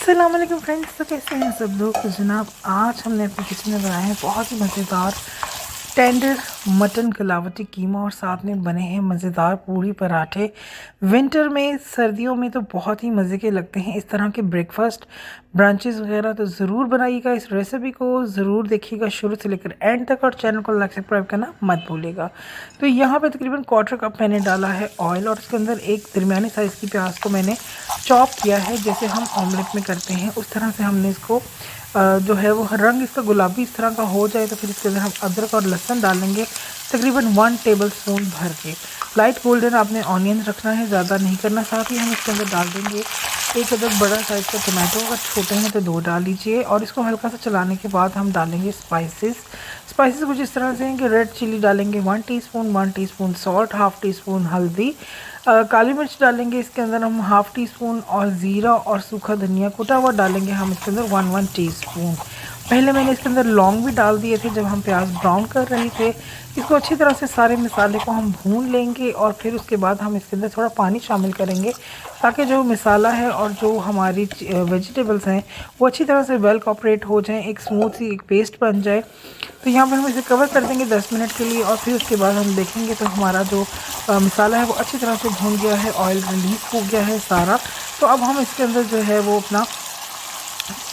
अस्सलाम वालेकुम फ्रेंड्स। तो कैसे हैं सब लोग। तो जनाब आज हमने अपने किचन में बनाए हैं बहुत ही मज़ेदार टेंडर मटन कलावटी कीमा और साथ में बने हैं मज़ेदार पूरी पराठे। विंटर में सर्दियों में तो बहुत ही मज़े के लगते हैं इस तरह के ब्रेकफास्ट ब्रांचेस वगैरह। तो ज़रूर बनाइएगा, इस रेसिपी को ज़रूर देखिएगा शुरू से लेकर एंड तक और चैनल को लाइक सब्सक्राइब करना मत भूलिएगा। तो यहाँ पे तकरीबन क्वार्टर कप मैंने डाला है ऑयल और उसके अंदर एक दरमियानी साइज़ की प्याज को मैंने चॉप किया है। जैसे हम ऑमलेट में करते हैं उस तरह से हमने इसको जो है वो रंग इसका गुलाबी इस तरह का हो जाए तो फिर इसके अंदर हम अदरक और लहसुन डालेंगे तकरीबन 1 टेबलस्पून भर के। लाइट गोल्डन आपने ऑनियन रखना है, ज़्यादा नहीं करना। साथ ही हम इसके अंदर डाल देंगे एक अदर बड़ा साइज़ का टमाटो, अगर छोटे हैं तो 2 डाल लीजिए। और इसको हल्का सा चलाने के बाद हम डालेंगे स्पाइसेस कुछ इस तरह से हैं कि रेड चिली डालेंगे 1 teaspoon, 1 teaspoon salt, half tea spoon हल्दी, काली मिर्च डालेंगे इसके अंदर हम हाफ़ टी स्पून और ज़ीरा और सूखा धनिया कुटा हुआ डालेंगे हम इसके अंदर 1 टीस्पून। पहले मैंने इसके अंदर लौंग भी डाल दिए थे जब हम प्याज ब्राउन कर रहे थे। इसको अच्छी तरह से सारे मसाले को हम भून लेंगे और फिर उसके बाद हम इसके अंदर थोड़ा पानी शामिल करेंगे ताकि जो मसाला है और जो हमारी वेजिटेबल्स हैं वो अच्छी तरह से वेल कॉपरेट हो जाएं, एक स्मूथ सी एक पेस्ट बन जाए। तो यहाँ पर हम इसे कवर कर देंगे 10 मिनट के लिए और फिर उसके बाद हम देखेंगे तो हमारा जो मसाला है वो अच्छी तरह से भून गया है, ऑयल रिलीज़ हो गया है सारा। तो अब हम इसके अंदर जो है वो अपना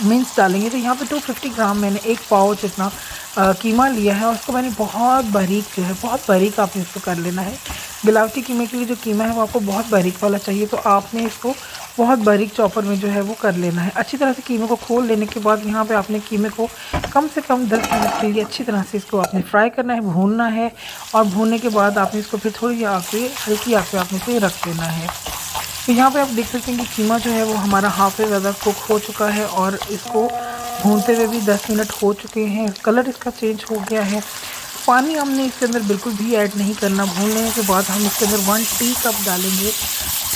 मिन्स डालेंगे। तो यहाँ पे 250 ग्राम मैंने एक पाव जितना कीमा लिया है और उसको मैंने बहुत बारीक जो है बहुत बारीक आपने इसको कर लेना है। गिलावटी कीमे के लिए जो कीमा है वो आपको बहुत बारीक वाला चाहिए, तो आपने इसको बहुत बारीक चॉपर में जो है वो कर लेना है। अच्छी तरह से कीमे को खोल लेने के बाद यहाँ पे आपने कीमे को कम से कम 10 मिनट के लिए अच्छी तरह से इसको आपने फ्राई करना है, भूनना है। और भूनने के बाद आपने इसको फिर थोड़ी हल्की आँच पे आपने इसे रख देना है। तो यहाँ पे आप देख सकते हैं कि कीमा जो है वो हमारा हाफ से ज़्यादा कुक हो चुका है और इसको भूनते हुए भी 10 मिनट हो चुके हैं। कलर इसका चेंज हो गया है। पानी हमने इसके अंदर बिल्कुल भी ऐड नहीं करना। भून लेने के बाद हम इसके अंदर 1 टी कप डालेंगे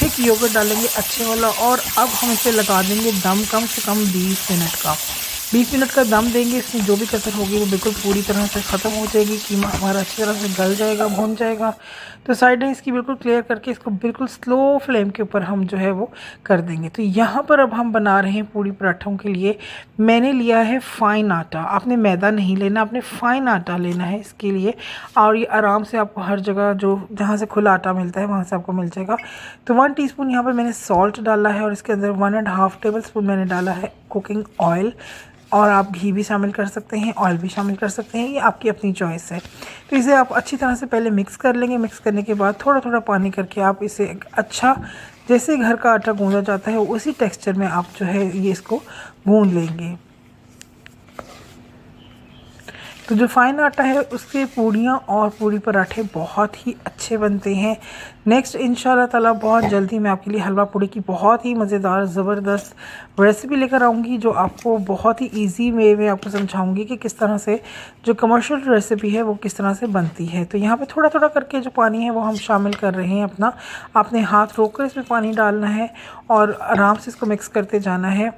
थिक योगर्ट डालेंगे अच्छे वाला और अब हम इसे लगा देंगे दम कम से कम 20 मिनट का। 20 मिनट का दम देंगे, इसमें जो भी कसर होगी वो बिल्कुल पूरी तरह से ख़त्म हो जाएगी। कीमा हमारा अच्छी तरह से गल जाएगा, भुन जाएगा। तो साइडें इसकी बिल्कुल क्लियर करके इसको बिल्कुल स्लो फ्लेम के ऊपर हम जो है वो कर देंगे। तो यहाँ पर अब हम बना रहे हैं पूरी पराठों के लिए मैंने लिया है फ़ाइन आटा। आपने मैदा नहीं लेना, आपने फ़ाइन आटा लेना है इसके लिए। और ये आराम से आपको हर जगह जो जहाँ से खुला आटा मिलता है वहाँ से आपको मिल जाएगा। तो 1 टीस्पून यहाँ पर मैंने सॉल्ट डाला है और इसके अंदर 1.5 टेबलस्पून मैंने डाला है कुकिंग ऑयल। और आप घी भी शामिल कर सकते हैं, ऑयल भी शामिल कर सकते हैं, ये आपकी अपनी चॉइस है। तो इसे आप अच्छी तरह से पहले मिक्स कर लेंगे। मिक्स करने के बाद थोड़ा थोड़ा पानी करके आप इसे एक अच्छा जैसे घर का आटा गूंदा जाता है उसी टेक्सचर में आप जो है ये इसको गूंद लेंगे। तो जो फ़ाइन आटा है उसके पूड़ियाँ और पूरी पराठे बहुत ही अच्छे बनते हैं। नेक्स्ट इंशाल्लाह ताला बहुत जल्दी मैं आपके लिए हलवा पूड़ी की बहुत ही मज़ेदार ज़बरदस्त रेसिपी लेकर आऊँगी जो आपको बहुत ही इजी वे में आपको समझाऊँगी कि किस तरह से जो कमर्शियल रेसिपी है वो किस तरह से बनती है। तो यहाँ पे थोड़ा थोड़ा करके जो पानी है वो हम शामिल कर रहे हैं अपना। आपने हाथ रोक कर इसमें पानी डालना है और आराम से इसको मिक्स करते जाना है।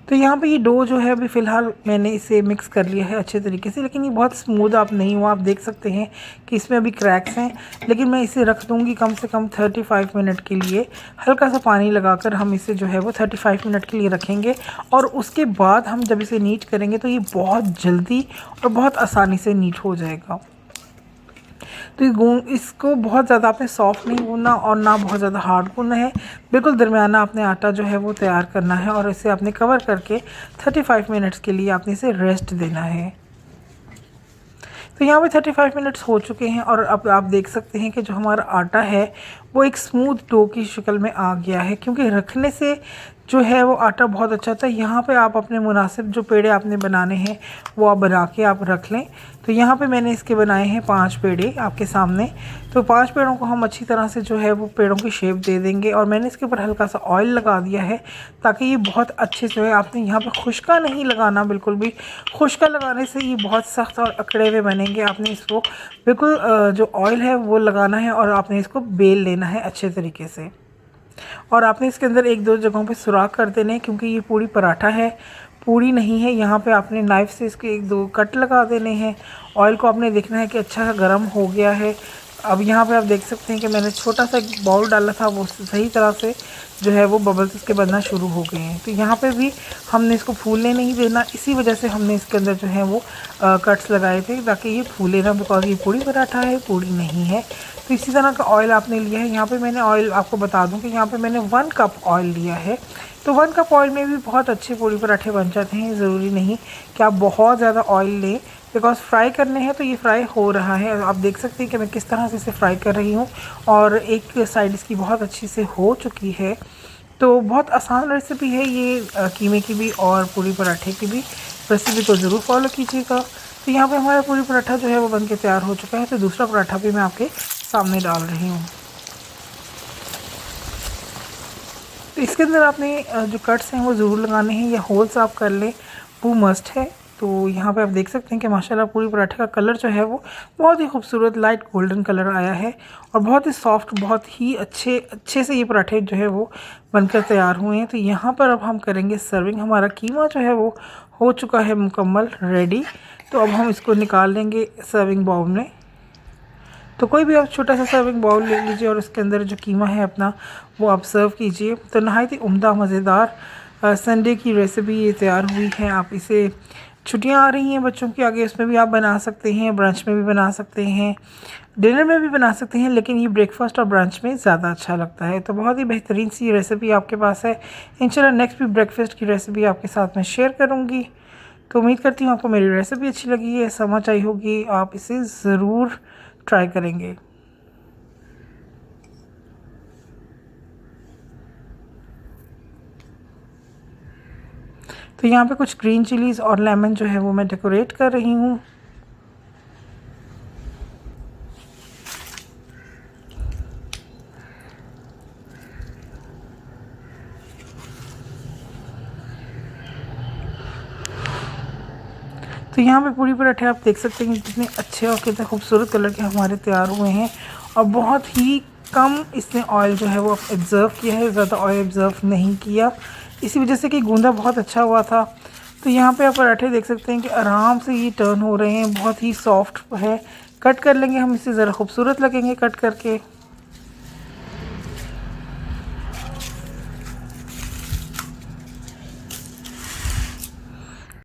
तो यहाँ पे ये डो जो है अभी फ़िलहाल मैंने इसे मिक्स कर लिया है अच्छे तरीके से, लेकिन ये बहुत स्मूथ आप नहीं हुआ। आप देख सकते हैं कि इसमें अभी क्रैक्स हैं, लेकिन मैं इसे रख दूँगी कम से कम 35 मिनट के लिए। हल्का सा पानी लगाकर हम इसे जो है वो 35 मिनट के लिए रखेंगे और उसके बाद हम जब इसे नीट करेंगे तो ये बहुत जल्दी और बहुत आसानी से नीट हो जाएगा। तो इसको बहुत ज़्यादा आपने सॉफ्ट नहीं गूंदना और ना बहुत ज़्यादा हार्ड गूंदना है। बिल्कुल दरमियाना आपने आटा जो है वो तैयार करना है और इसे आपने कवर करके 35 मिनट्स के लिए आपने इसे रेस्ट देना है। तो यहाँ पे 35 मिनट्स हो चुके हैं और अब आप देख सकते हैं कि जो हमारा आटा है वो एक स्मूथ डो की शक्ल में आ गया है, क्योंकि रखने से जो है वो आटा बहुत अच्छा था। यहाँ पे आप अपने मुनासिब जो पेड़े आपने बनाने हैं वो आप बना के आप रख लें। तो यहाँ पे मैंने इसके बनाए हैं 5 पेड़े आपके सामने। तो 5 पेड़ों को हम अच्छी तरह से जो है वो पेड़ों की शेप दे देंगे और मैंने इसके ऊपर हल्का सा ऑयल लगा दिया है ताकि ये बहुत अच्छे से। आपने यहाँ पे खुश्का नहीं लगाना, बिल्कुल भी खुश्का लगाने से ये बहुत सख्त और अकड़े हुए बनेंगे। आपने इसको बिल्कुल जो ऑयल है वो लगाना है और आपने इसको बेल लेना है अच्छे तरीके से। और आपने इसके अंदर 1-2 जगहों पे सुराख कर देने हैं, क्योंकि ये पूरी पराठा है, पूरी नहीं है। यहाँ पे आपने नाइफ़ से इसके 1-2 कट लगा देने हैं। ऑयल को आपने देखना है कि अच्छा सा गर्म हो गया है। अब यहाँ पे आप देख सकते हैं कि मैंने छोटा सा एक बाउल डाला था, वो सही तरह से जो है वो बबल्स इसके बनना शुरू हो गए हैं। तो यहाँ पे भी हमने इसको फूलने नहीं देना, इसी वजह से हमने इसके अंदर जो है वो कट्स लगाए थे ताकि ये फूले ना, बिकॉज ये पूड़ी पराठा है, पूड़ी नहीं है। तो इसी तरह का ऑयल आपने लिया है। यहाँ पे मैंने ऑयल आपको बता दूँ कि यहाँ पे मैंने 1 कप ऑयल लिया है। तो 1 कप ऑयल में भी बहुत अच्छे पूड़ी पराठे बन जाते हैं। ज़रूरी नहीं कि आप बहुत ज़्यादा ऑयल लें, बिकॉज फ्राई करने हैं। तो ये फ्राई हो रहा है, आप देख सकते हैं कि मैं किस तरह से इसे फ्राई कर रही हूँ और एक साइड इसकी बहुत अच्छी से हो चुकी है। तो बहुत आसान रेसिपी है ये कीमे की भी और पूड़ी पराठे की भी। रेसिपी को ज़रूर फॉलो कीजिएगा। तो यहाँ पे हमारा पूड़ी पराठा जो है वो बन के तैयार हो चुका है। तो दूसरा पराठा भी मैं आपके सामने डाल रही हूँ। तो इसके अंदर आपने जो कट्स हैं वो ज़रूर लगाने हैं, या होल्स आप कर लें, वो मस्ट है। तो यहाँ पे आप देख सकते हैं कि माशाल्लाह पूरी पराठे का कलर जो है वो बहुत ही खूबसूरत लाइट गोल्डन कलर आया है और बहुत ही सॉफ्ट, बहुत ही अच्छे से ये पराठे जो है वो बनकर तैयार हुए हैं। तो यहाँ पर अब हम करेंगे सर्विंग। हमारा कीमा जो है वो हो चुका है मुकम्मल रेडी। तो अब हम इसको निकाल लेंगे सर्विंग बाउल में। तो कोई भी आप छोटा सा सर्विंग बाउल ले लीजिए और उसके अंदर जो कीमा है अपना वो आप सर्व कीजिए। तो नहायत ही उम्दा मज़ेदार संडे की रेसिपी ये तैयार हुई है। आप इसे, छुट्टियां आ रही हैं बच्चों की आगे, उसमें भी आप बना सकते हैं, ब्रंच में भी बना सकते हैं, डिनर में भी बना सकते हैं, लेकिन ये ब्रेकफास्ट और ब्रंच में ज़्यादा अच्छा लगता है। तो बहुत ही बेहतरीन सी रेसिपी आपके पास है। इंशाल्लाह नेक्स्ट भी ब्रेकफास्ट की रेसिपी आपके साथ में शेयर करूँगी। तो उम्मीद करती हूँ आपको मेरी रेसिपी अच्छी लगी है, समझ आई होगी, आप इसे ज़रूर ट्राई करेंगे। तो यहाँ पे कुछ ग्रीन चिलीज़ और लेमन जो है वो मैं डेकोरेट कर रही हूँ। तो यहाँ पे पूरी पराठे आप देख सकते हैं कितने अच्छे और कितने खूबसूरत कलर के हमारे तैयार हुए हैं और बहुत ही कम इसने ऑयल जो है वो ऑब्ज़र्व किया है, ज़्यादा ऑयल ऑब्ज़र्व नहीं किया, इसी वजह से कि गूंदा बहुत अच्छा हुआ था। तो यहाँ पे आप पराठे देख सकते हैं कि आराम से ये टर्न हो रहे हैं, बहुत ही सॉफ्ट है। कट कर लेंगे हम इसे, ज़रा खूबसूरत लगेंगे कट करके।